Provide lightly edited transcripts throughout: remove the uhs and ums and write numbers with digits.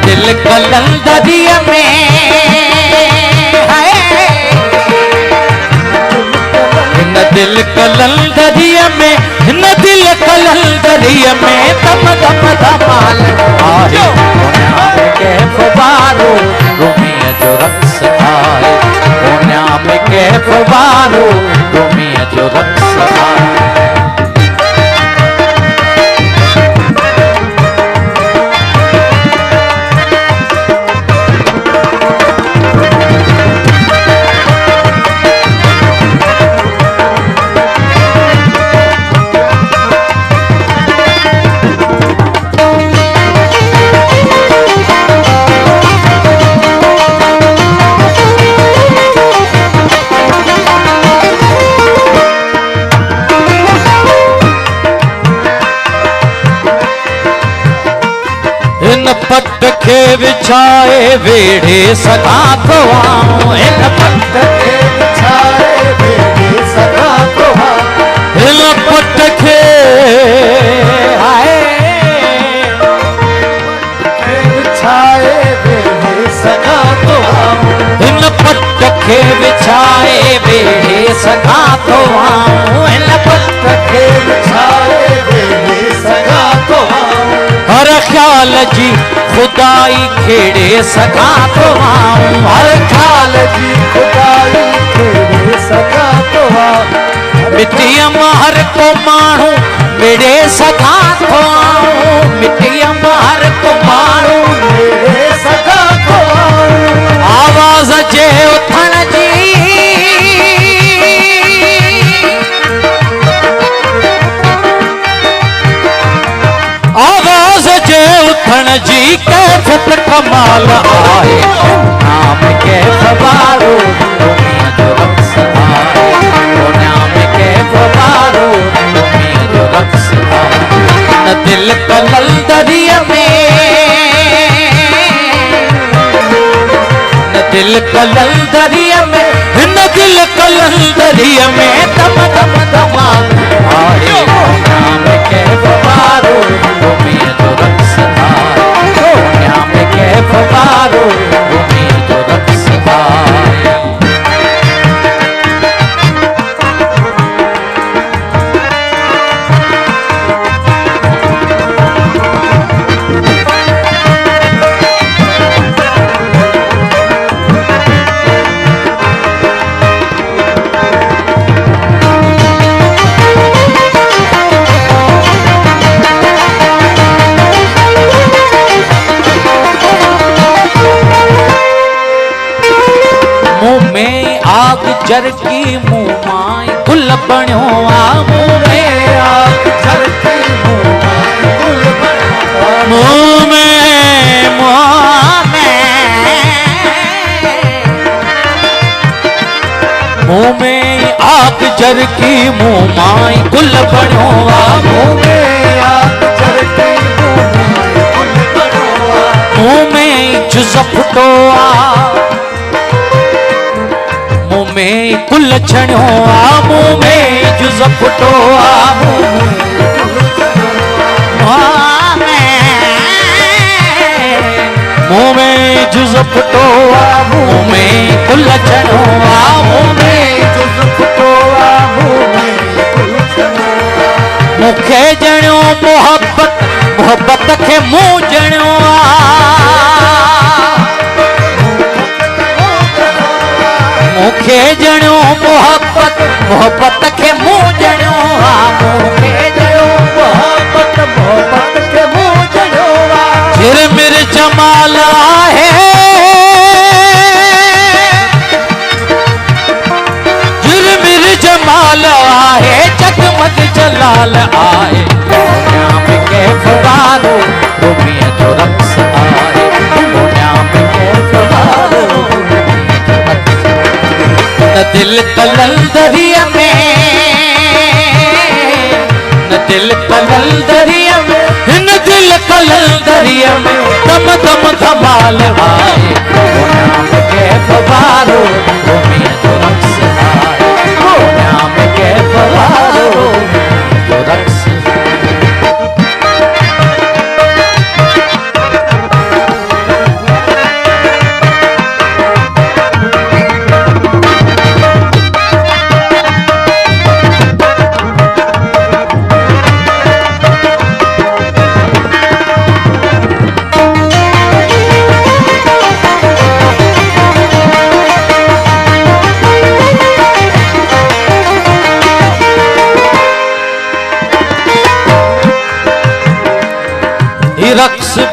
दिल कलंदरिया में न दिल कलंदरिया में न दिल कलंदरिया में तम तम धमाल आए कोन्या के फवारो रोमिया जो रक्स आए कोन्या के फवारो रोमिया जो रक्स आए पट के बिछाए वेड़े सगा को आओ इन पट के बिछाए वेड़े सगा को आओ इन पट के आए बिछाए वेड़े सगा को आओ इन पट के बिछाए वेड़े सगा को आओ इन पट के बिछाए वेड़े सगा को आओ हर ख्याल जी खुदाई खेड़े सगा तो आऊं हर ख्याल जी खुदाई खेड़े सगा तो आऊं मिट्टिया महर को मानू मेरे सगा तो आऊं मिट्टिया महर को मानू मेरे सगा तो आऊं आवाज जे उठण जी आवाज जे उठण जी कैफत कमाल आए नाम के फवारो रोमिया जो रक्स आए वो नाम के फवारो रोमिया जो रक्स आए न दिल कलंदरिया में न दिल कलंदरिया में न दिल कलंदरिया में तम तम धमाल आए नाम के फवारो रोमिया जो रक्स आए नाम के फवारो रोमिया जो रक्स आए जर की मुँह माई गुल बणियो आ मुँह में आग जर की मुँह में गुल आग जर की मुँह माई गुल बणियो आ मुँह में आग जर की मुँह माई गुल बणियो आ मुँह में जुज़ फुटो आ में कुल छणो आ मुँह में जुज़ फुटो आ मुँह में जुज़ फुटो आ मुँह में कुल छणो आ मुँह में जुज़ फुटो आ मुँह में कुल छणो मूंखे ॼणियो मोहब्बत मोहब्बत खे मुँह ॼणियो मूंखे ॼणियो मोहब्बत मोहब्बत खे मुँह ॼणियो मूंखे ॼणियो मोहब्बत मोहब्बत खे मुँह ॼणियो झिरमिर जमाल आहे झिरमिर जमाल आहे जगमग जलाल आहे नाम के फवारो रोमिया जो रक्स आए नाम के फवारो न दिल कलंदरिया में न दिल कलंदरिया में न दिल कलंदरिया में दम दम धमाल आए नाम के फवारो रोमिया जो रक्स आए नाम के फवारो जो रक्स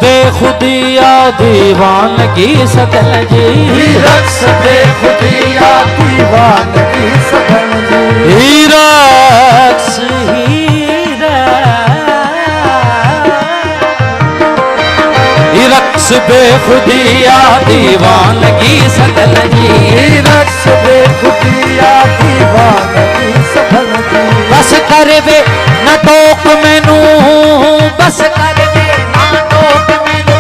बेखुदिया दीवानगी सदल जी, रक्स बेखुदिया दीवानगी सदल जी, रक्स रक्स बेखुदिया दीवानगी सदल जी, रक्स बेखुदिया दीवानगी सदल जी। बस कर वे न टोक मैनू, बस कर वे न टोक मैनू,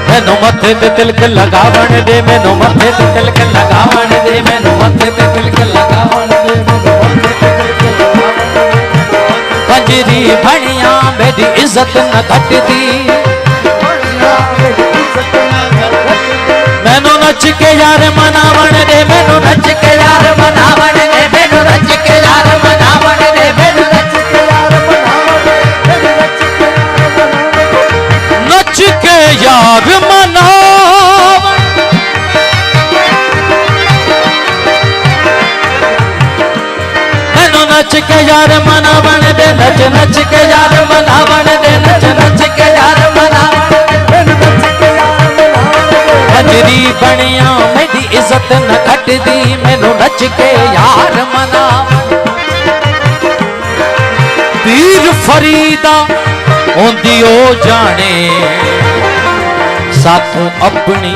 मैनू मथे ते तिलक लगावण दे, मैनू मथे ते तिलक लगावण दे, मैनू मथे ते तिलक लगावण दे, पंजरी भणिया मेरी इज्जत न घटदी, मैनू नच के यार मनावण दे, मैनू नच के यार मनावण दे, मैनू नच के यार मनावण दे, मैनू नच के यार मनावण दे, नच के यार मनावण, मैनू नच के यार मनावण दे, नच नच के यार मनावण दे, नच नच के यार मनावण दे, नच के यार पंजरी बनिया मेरी इज्जत न घटदी, मैनू नच के यार मनावण। पीर फरीदा ओंदी ओ जाने, साथों अपनी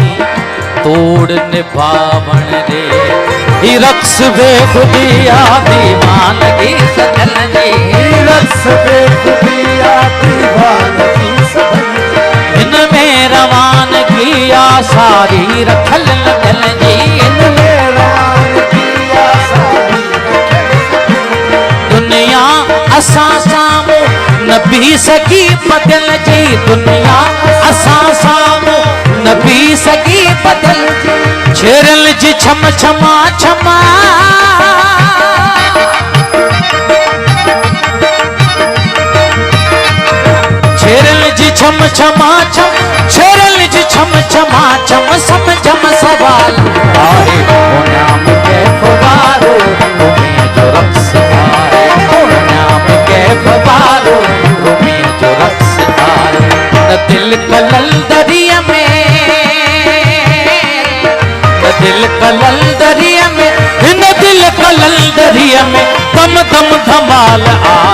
तोड़ निभावण दे, रक्स बेखुदिया दीवानगी सदल जी, रक्स बेखुदिया दीवानगी सदल जी। इनमें रवानगी आ सारी रखल लगल जी, इनमें रवानगी आ सारी दुनिया असा सामू नबी सगी बदल जी, दुनिया असा सामू नबी सगी बदल जी, छेरल जी छम छमा छमा, छेरल जी छम छमा छम, छेरल जी छम छमा छम, सम छम सवाल आए ओ नाम के फवारो, तुम्हें जो रक्स आए, ओ नाम के फवारो, तुम्हें जो रक्स आए, न दिल कलल दरिया में, न दिल कलल दरिया में, न दिल कलल दरिया में, दम दम धमाल आ